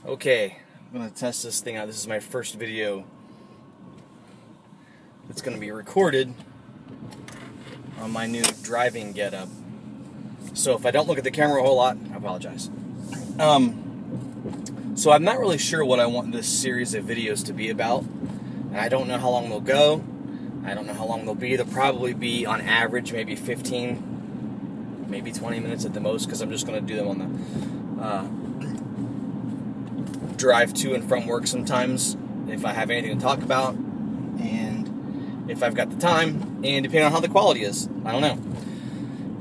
Okay, I'm going to test this thing out. This is my first video that's going to be recorded on my new driving getup. So if I don't look at the camera a whole lot, I apologize. So I'm not really sure what I want this series of videos to be about. And I don't know how long they'll go. I don't know how long they'll be. They'll probably be, on average, maybe 15, maybe 20 minutes at the most, because I'm just going to do them on the drive to and from work sometimes, if I have anything to talk about, and if I've got the time, and depending on how the quality is. I don't know.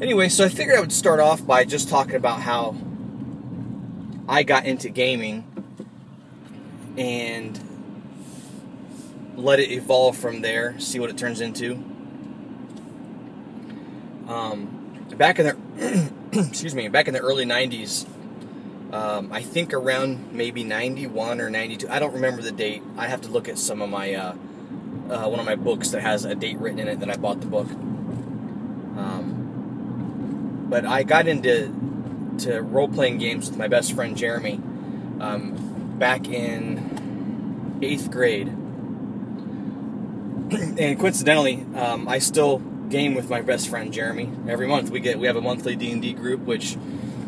Anyway, so I figured I would start off by just talking about how I got into gaming and let it evolve from there, see what it turns into. Back in the back in the early 90s, I think around maybe 91 or 92, I don't remember the date. I have to look at some of my one of my books that has a date written in it that I bought the book. But I got into role-playing games with my best friend Jeremy back in 8th grade. And coincidentally, I still game with my best friend Jeremy every month. We have a monthly D&D group, which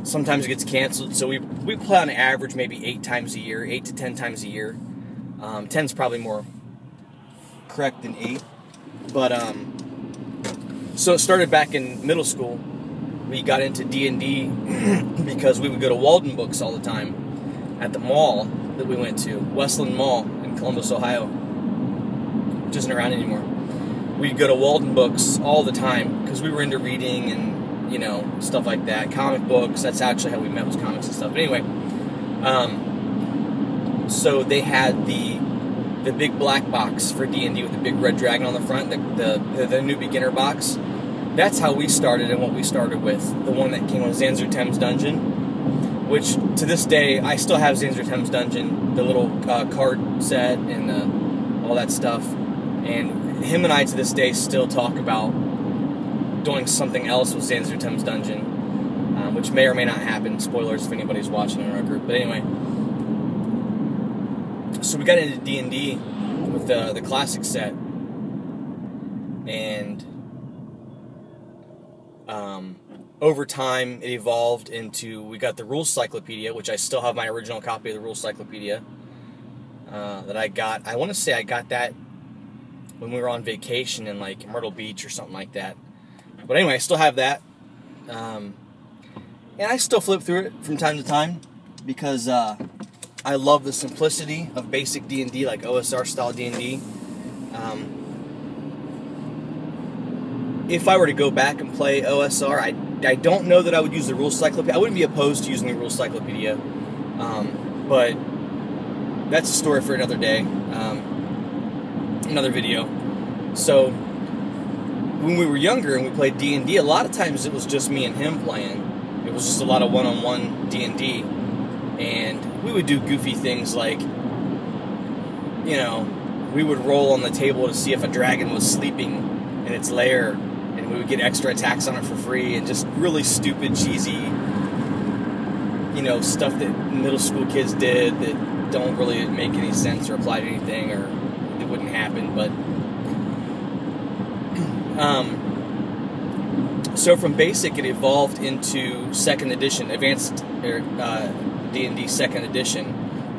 sometimes gets canceled. So we play on average maybe 8 times a year, 8 to 10 times a year. 10's probably more correct than 8. But so it started back in middle school. We got into D&D because we would go to Walden Books all the time at the mall that we went to, Westland Mall in Columbus, Ohio, which isn't around anymore. We'd go to Walden Books all the time because we were into reading and, you know, stuff like that. Comic books, that's actually how we met, was comics and stuff. But anyway, so they had the big black box for D&D with the big red dragon on the front, the new beginner box. That's how we started, and what we started with. The one that came with Zanzu-Tem's Dungeon, which to this day, I still have Zanzu-Tem's Dungeon, the little card set and all that stuff. And him and I to this day still talk about doing something else with Zanzu-Tem's Dungeon, which may or may not happen. Spoilers if anybody's watching in our group. But anyway, so we got into D&D with the classic set, and over time it evolved into, we got the Rules Cyclopedia, which I still have my original copy of the Rules Cyclopedia that I got. I want to say I got that when we were on vacation in like Myrtle Beach or something like that. But anyway, I still have that, and I still flip through it from time to time because I love the simplicity of basic D&D, like OSR style D&D. If I were to go back and play OSR, I don't know that I would use the Rules Cyclopedia. I wouldn't be opposed to using the Rules Cyclopedia, but that's a story for another day, another video. So when we were younger and we played D&D, a lot of times it was just me and him playing. It was just a lot of one-on-one D&D, and we would do goofy things like, you know, we would roll on the table to see if a dragon was sleeping in its lair, and we would get extra attacks on it for free, and just really stupid, cheesy, you know, stuff that middle school kids did that don't really make any sense or apply to anything, or it wouldn't happen. But so from basic, it evolved into 2nd edition, advanced D&D 2nd edition,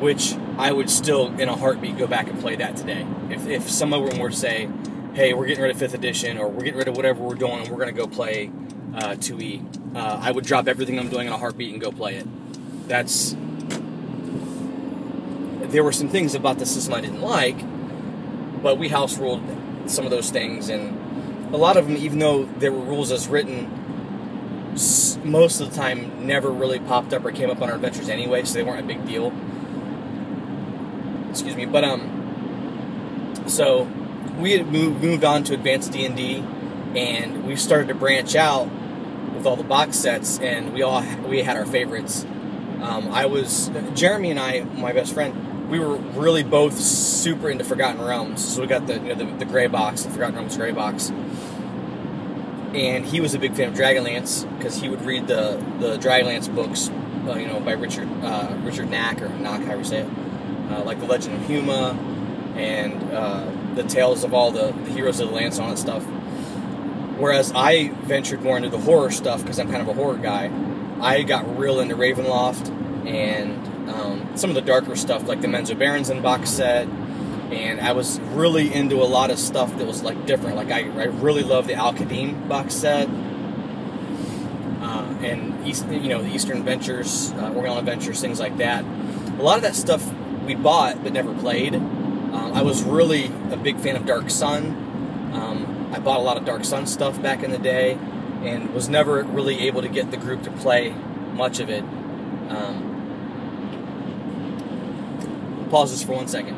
which I would still, in a heartbeat, go back and play that today. If someone were to say, hey, we're getting rid of 5th edition, or we're getting rid of whatever we're doing, and we're going to go play 2E, I would drop everything I'm doing in a heartbeat and go play it. There were some things about the system I didn't like, but we house ruled some of those things, and a lot of them, even though there were rules as written, most of the time never really popped up or came up on our adventures anyway, so they weren't a big deal. Excuse me. But so we had moved on to advanced D&D, and we started to branch out with all the box sets, and we had our favorites. Jeremy and I, my best friend, we were really both super into Forgotten Realms. So we got the gray box, the Forgotten Realms gray box. And he was a big fan of Dragonlance, because he would read the Dragonlance books by Richard Knack, or Knock, however you say it, like The Legend of Huma, and the tales of all the heroes of the Lance and all that stuff. Whereas I ventured more into the horror stuff because I'm kind of a horror guy. I got real into Ravenloft and some of the darker stuff, like the Menzo Berensson box set, and I was really into a lot of stuff that was like different. Like I really love the Al-Qadim box set, and the Eastern Adventures, Oriental Adventures, things like that. A lot of that stuff we bought but never played. I was really a big fan of Dark Sun. I bought a lot of Dark Sun stuff back in the day, and was never really able to get the group to play much of it. Pause this for 1 second.